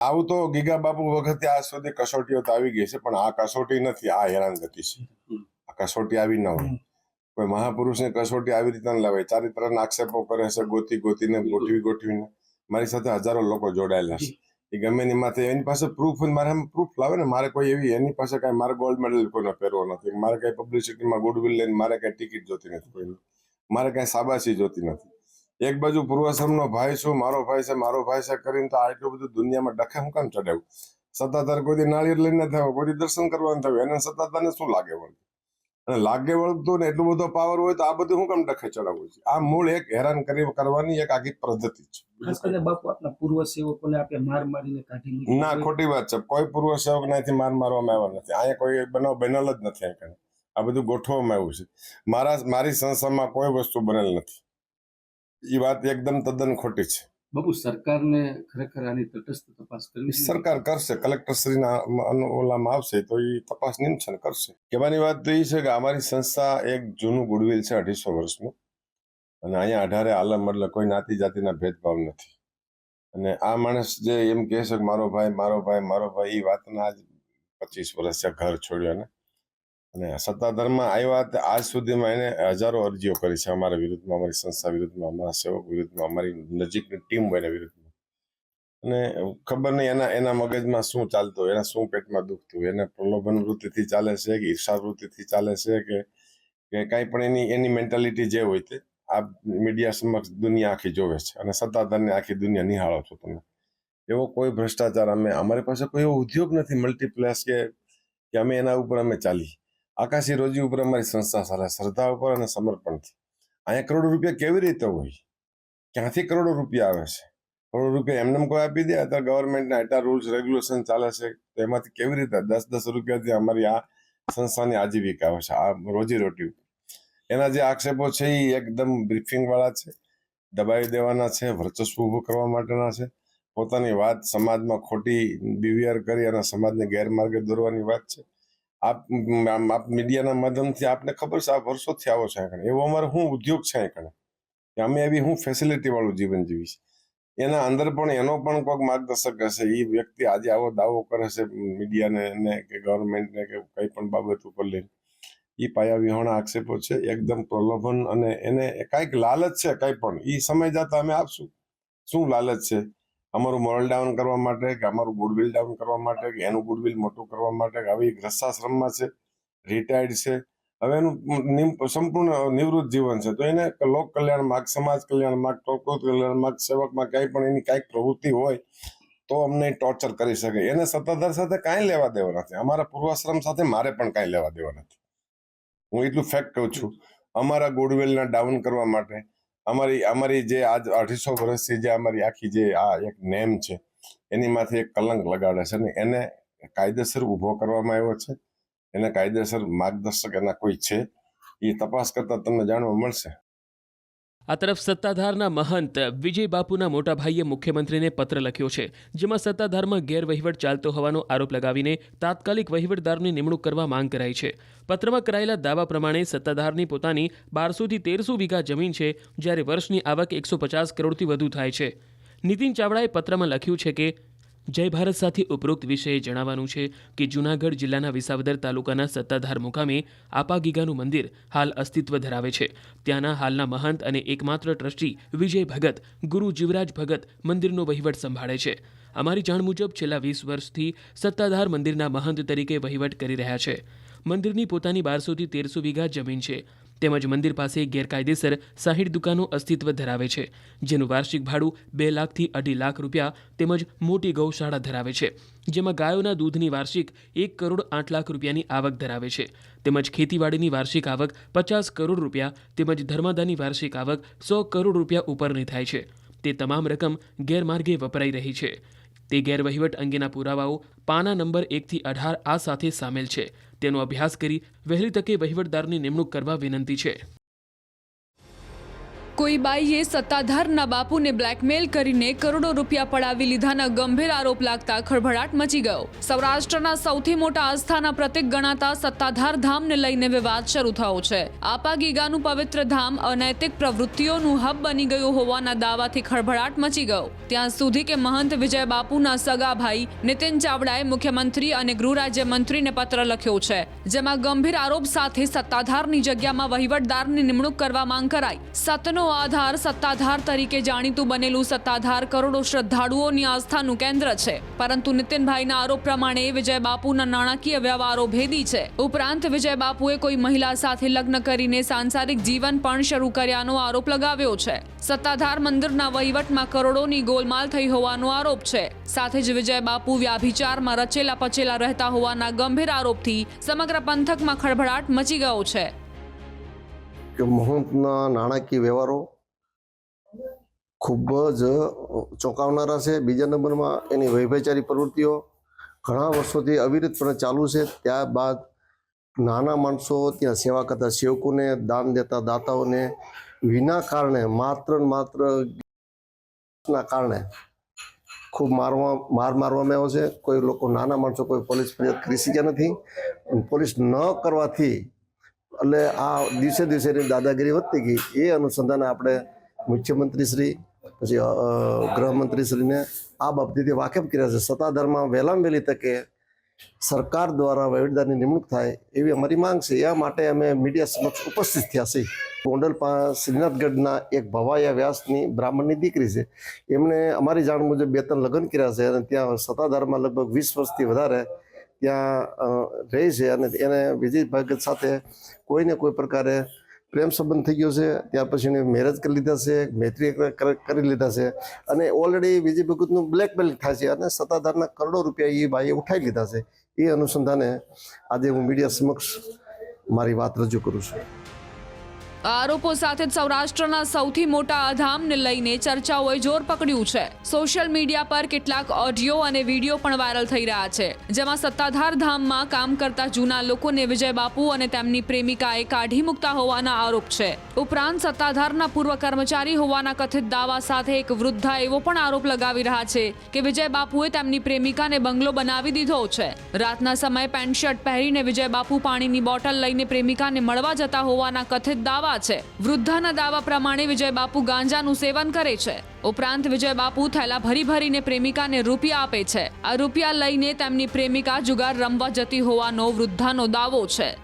આવું તો ગીગા બાપુ વખતે આજ સુધી કસોટીઓ તો આવી ગઈ છે, પણ આ કસોટી નથી, આ હેરાનગતિ છે. આ કસોટી આવી ન હોય. કોઈ મહાપુરુષની કસોટી આવી રીતે ન લાવે. ચારિત્રના આક્ષેપો કરે છે, ગોતીને ગોઠવીને. મારી સાથે હજારો લોકો જોડાયેલા છે. એ ગમે એની માથે એની પાસે પ્રૂફ હોય, મારે પ્રૂફ લાવે ને. મારે કોઈ એવી એની પાસે કઈ મારે ગોલ્ડ મેડલ કોઈને પહેરવો નથી, મારે કઈ પબ્લિસિટીમાં ગુડવિલ લઈને મારે કઈ ટિકિટ જોતી નથી કોઈને, મારે કઈ શાબાશી જોતી નથી. એક બાજુ પૂર્વાશ્રમનો ભાઈ છું, મારો ભાઈ છે કરીને તો આટલું બધું દુનિયામાં ડખે હું કામ ચડાવ્યું? સત્તાધાર કોઈ નાળિયેર લઈને થયો, કોઈ દર્શન કરવાનું થયું, એને સત્તાધારને શું લાગે વળતું? અને લાગે વળતું ને એટલું બધો પાવર હોય તો આ બધું હું કામ ડખે ચડાવવું છે? આ મૂળ એક હેરાન કરવાની એક આખી પદ્ધતિ છે. ખાસ કરીને બાપુ આપના પૂર્વ સેવકોને આપણે માર મારીને કાઢી મૂકી. ના, ખોટી વાત છે. કોઈ પૂર્વ સેવક નાથી માર મારવામાં આવ્યા નથી. અહીંયા કોઈ બનાવ બનેલ જ નથી. અહીંયા આ બધું ગોઠવવામાં આવ્યું છે. મારી સંસ્થામાં કોઈ વસ્તુ બનેલ નથી. એ વાત એકદમ તદ્દન ખોટી છે. બાપુ, સરકારને ખરેખર આની તટસ્થ તપાસ કરવી. સરકાર કરશે, કલેક્ટરશ્રીના ઓલામાં આવશે તો એ તપાસ નિમશે કરશે. કહેવાની વાત તો એ છે કે અમારી સંસ્થા એક જૂનું ગુડવિલ છે, 250 વર્ષનું. અને અહીંયા 18 આલમ એટલે કોઈ નાતી જાતિના ભેદભાવ નથી. અને આ માણસ જે એમ કહે છે કે મારો ભાઈ, એ વાતના આજ 25 વર્ષ છે ઘર છોડ્યો. અને સત્તાધારમાં આવ્યા આજ સુધીમાં એને હજારો અરજીઓ કરી છે અમારા વિરુદ્ધમાં, અમારી સંસ્થા વિરુદ્ધમાં, અમારા સેવક વિરુદ્ધમાં, અમારી નજીકની ટીમ હોય એના વિરુદ્ધમાં. અને ખબર નહીં એના મગજમાં શું ચાલતું, એને શું પેટમાં દુખતું, એને પ્રલોભન વૃત્તિથી ચાલે છે કે ઈર્ષા વૃત્તિથી ચાલે છે કે કાંઈ પણ એની મેન્ટાલિટી જે હોય તે આ મીડિયા સમક્ષ દુનિયા આખી જોવે છે. અને સત્તાધારને આખી દુનિયા નિહાળો છો તમે. એવો કોઈ ભ્રષ્ટાચાર અમારી પાસે કોઈ એવો ઉદ્યોગ નથી મલ્ટીપ્લેક્સ કે અમે એના ઉપર અમે ચાલી. આકાશી રોજી ઉપર અમારી સંસ્થા ચાલે, શ્રદ્ધા ઉપર અને સમર્પણથી. અહીંયા કરોડો રૂપિયા કેવી રીતે હોય? ક્યાંથી કરોડો રૂપિયા આવે છે? કરોડો રૂપિયા એમને કોઈ આપી દે? અત્યારે ગવર્મેન્ટના એટલા રૂલ્સ રેગ્યુલેશન ચાલે છે, તો એમાંથી કેવી રીતે 10-10 રૂપિયાથી અમારી આ સંસ્થાની આજીવિકા આવે છે, આ રોજીરોટી. એના જે આક્ષેપો છે એ એકદમ બ્રીફિંગ વાળા છે, દબાવી દેવાના છે, વર્ચસ્વ ઊભું કરવા માટેના છે. પોતાની વાત સમાજમાં ખોટી બિહેવિયર કરી અને સમાજને ગેરમાર્ગે દોરવાની વાત છે. આપ મીડિયાના માધ્યમથી આપને ખબર છે, આ વર્ષોથી આવો છે. એવો અમારો શું ઉદ્યોગ છે કે અમે એવી હું ફેસિલિટી વાળું જીવન જીવીશ? એના અંદર પણ એનો પણ કોઈક માર્ગદર્શક હશે. એ વ્યક્તિ આજે આવો દાવો કરે છે મીડિયાને કે ગવર્મેન્ટને કે કઈ પણ બાબત ઉપર લઈને, એ પાયા વિહોણા આક્ષેપો છે, એકદમ પ્રલોભન. અને એને કાંઈક લાલચ છે, કાંઈ પણ એ સમય જતા અમે આપશું. શું લાલચ છે? અમારું મોરલ ડાઉન કરવા માટે, કે અમારું ગુડવિલ ડાઉન કરવા માટે, કે એનું ગુડવિલ મોટું કરવા માટે? હવે ગ્રસ્તાશ્રમમાં છે, રિટાયર્ડ છે, હવે એનું સંપૂર્ણ નિવૃત્ત જીવન છે. તો એને લોક કલ્યાણ માર્ગ, સમાજ કલ્યાણ માર્ગ, પ્રકૃતિ કલ્યાણ માર્ગ, સેવકમાં કંઈ પણ એની કાંઈક પ્રવૃત્તિ હોય તો અમને ટોર્ચર કરી શકે. એને સત્તાધાર સાથે કાંઈ લેવા દેવા નથી. અમારા પૂર્વાશ્રમ સાથે મારે પણ કાંઈ લેવા દેવા નથી. હું એટલું ફેક્ટ કહું છું. અમારા ગુડવિલના ડાઉન કરવા માટે અમારી જે આજ 250 વર્ષથી જે અમારી આખી જે આ એક નેમ છે એની માથે એક કલંક લગાડે છે. ને એને કાયદેસર ઊભો કરવામાં આવ્યો છે. એને કાયદેસર માર્ગદર્શક એના કોઈ છે, એ તપાસ કરતા તમને જાણવા મળશે. આ તરફ સત્તાધારના મહંત વિજય બાપુના મોટા ભાઈએ મુખ્યમંત્રીને પત્ર લખ્યો છે, જેમાં સત્તાધારમાં ગેરવહીવટ ચાલતો હોવાનો આરોપ લગાવીને તાત્કાલિક વહીવટદારની નિમણૂક કરવા માંગ કરાઈ છે. પત્રમાં કરાયેલા દાવા પ્રમાણે સત્તાધારની પોતાની 1200 થી 1300 વીઘા જમીન છે, જ્યારે વર્ષની આવક 150 કરોડથી વધુ થાય છે. નીતિન ચાવડાએ પત્રમાં લખ્યું છે કે જય ભારત સાથે ઉપરોક્ત વિષયે જણાવવાનું છે કે જૂનાગઢ જિલ્લાના વિસાવદર તાલુકાના સત્તાધાર મુકામે આપાગીગાનું મંદિર હાલ અસ્તિત્વ ધરાવે છે. ત્યાંના હાલના મહંત અને એકમાત્ર ટ્રસ્ટી વિજય ભગત, ગુરુ જીવરાજ ભગત મંદિરનો વહીવટ સંભાળે છે. અમારી જાણ મુજબ છેલ્લા 20 વર્ષથી સત્તાધાર મંદિરના મહંત તરીકે વહીવટ કરી રહ્યા છે. મંદિરની પોતાની 1200 થી 1300 વીઘા જમીન છે, તેમજ મંદિર પાસે ગેરકાયદેસર 60 દુકાનો અસ્તિત્વ ધરાવે છે, જેનું વાર્ષિક ભાડું 2 લાખથી 2.5 લાખ રૂપિયા, તેમજ મોટી ગૌશાળા ધરાવે છે, જેમાં ગાયોના દૂધની વાર્ષિક 1 કરોડ 8 લાખ રૂપિયાની આવક ધરાવે છે, તેમજ ખેતીવાડીની વાર્ષિક આવક 50 કરોડ રૂપિયા, તેમજ ધર્માદાની વાર્ષિક આવક 100 કરોડ રૂપિયા ઉપરની થાય છે. તે તમામ રકમ ગેરમાર્ગે વપરાઈ રહી છે. તે ગેરવહીવટ અંગેના પુરાવાઓ પાના નંબર 1 થી 18 આ સાથે સામેલ છે. તેનો અભ્યાસ કરી વહેલી તકે વહીવટદારની નિમણૂક કરવા વિનંતી છે. કોઈ બાઈએ સત્તાધારના બાપુને બ્લેકમેલ કરીને કરોડો રૂપિયા પડાવી લીધાના ગંભીર આરોપ લાગતા ખળભળાટ મચી ગયો. સૌરાષ્ટ્રના સૌથી મોટા આસ્થાના પ્રતીક ગણાતા સત્તાધાર ધામને લઈને વિવાદ શરૂ થયો છે. આપા ગીગાનું પવિત્ર ધામ અનૈતિક પ્રવૃત્તિઓનું હબ બની ગયું હોવાના દાવાથી ખળભળાટ મચી ગયો. ત્યાં સુધી કે મહંત વિજય બાપુના સગા ભાઈ નીતિન ચાવડાએ મુખ્યમંત્રી અને ગૃહ રાજ્યમંત્રીને પત્ર લખ્યો છે, જેમાં ગંભીર આરોપ સાથે સત્તાધારની જગ્યામાં વહીવટદારની નિમણૂક કરવા માંગ કરાઈ. સતનો આધાર સત્તાધાર તરીકે જાણીતું બનેલું સત્તાધાર કરોડો શ્રદ્ધાળુઓની આસ્થાનું કેન્દ્ર છે, પરંતુ નીતિનભાઈના આરોપ પ્રમાણે વિજય બાપુના નાણાકીય વ્યવહારો ભેદી છે. ઉપરાંત વિજય બાપુએ કોઈ મહિલા સાથે લગ્ન કરીને સાંસારિક જીવન પણ શરૂ કર્યાનો આરોપ લગાવ્યો છે. સત્તાધાર મંદિરના વહીવટમાં કરોડોની ગોલમાલ થઈ હોવાનો આરોપ છે. સાથે જ વિજય બાપુ વ્યાભિચારમાં રચેલા પચેલા રહેતા હોવાના ગંભીર આરોપથી સમગ્ર પંથકમાં ખળભળાટ મચી ગયો છે. કે મહંતના નાણાકીય વ્યવહારો ખૂબ જ ચોંકાવનારા છે. બીજા નંબરમાં એની વૈભચારી પ્રવૃત્તિઓ ઘણા વર્ષોથી અવિરતપણે ચાલુ છે. ત્યારબાદ નાના માણસો ત્યાં સેવા કરતા સેવકોને, દાન દેતા દાતાઓને વિના કારણે માત્ર ના કારણે ખૂબ મારવામાં આવ્યો છે. કોઈ લોકો નાના માણસો કોઈ પોલીસ ફરિયાદ કરી શક્યા નથી. પોલીસ ન કરવાથી એટલે આ દિવસે દિવસેની દાદાગીરી વધતી ગઈ. એ અનુસંધાને આપણે મુખ્યમંત્રીશ્રી પછી ગૃહમંત્રીશ્રીને આ બાબતેથી વાકેફ કર્યા છે. સત્તાધારમાં વહેલામાં વહેલી તકે સરકાર દ્વારા વહીવટદારની નિમણૂક થાય એવી અમારી માંગ છે. એ માટે અમે મીડિયા સમક્ષ ઉપસ્થિત થયા છીએ. ગોંડલ શ્રીનાથગઢના એક ભવાયા વ્યાસની બ્રાહ્મણની દીકરી છે. એમણે અમારી જાણ મુજબ 2-3 લગ્ન કર્યા છે અને ત્યાં સત્તાધારમાં લગભગ 20 વર્ષથી વધારે ત્યાં રહે છે અને એને વિજય ભગત સાથે કોઈને કોઈ પ્રકારે પ્રેમ સંબંધ થઈ ગયો છે. ત્યાર પછી એને મેરેજ કરી લીધા છે, મૈત્રી કરી લીધા છે અને ઓલરેડી વિજય ભગતનું બ્લેકમેલ થાય છે અને સત્તાધારના કરોડો રૂપિયા એ ભાઈએ ઉઠાવી લીધા છે. એ અનુસંધાને આજે હું મીડિયા સમક્ષ મારી વાત રજૂ કરું છું. આરોપો સાથે જ સૌરાષ્ટ્રના સૌથી મોટા આ ધામને લઈને ચર્ચાઓએ જોર પકડ્યું છે. સોશિયલ મીડિયા પર કેટલાક ઓડિયો અને વિડીયો પણ વાયરલ થઈ રહ્યા છે, જેમાં સત્તાધાર ધામમાં કામ કરતા જૂના લોકોને વિજય બાપુ અને તેમની પ્રેમિકાએ કાઢી મૂકતા હોવાના આરોપ છે. ઉપરાંત સત્તાધારના પૂર્વ કર્મચારી હોવાના કથિત દાવા સાથે એક વૃદ્ધા એવો પણ આરોપ લગાવી રહ્યા છે કે વિજય બાપુએ તેમની પ્રેમિકાને બંગલો બનાવી દીધો છે. રાતના સમયે પેન્ટ શર્ટ પહેરીને વિજય બાપુ પાણીની બોટલ લઈને પ્રેમિકાને મળવા જતા હોવાના કથિત દાવા છે. વૃદ્ધાના દાવા પ્રમાણે વિજય બાપુ ગાંજાનું સેવન કરે છે. ઉપરાંત વિજય બાપુ થેલા ભરીને પ્રેમિકાને રૂપિયા આપે છે. આ રૂપિયા લઈને તેમની પ્રેમિકા જુગાર રમવા જતી હોવાનો વૃદ્ધાનો દાવો છે.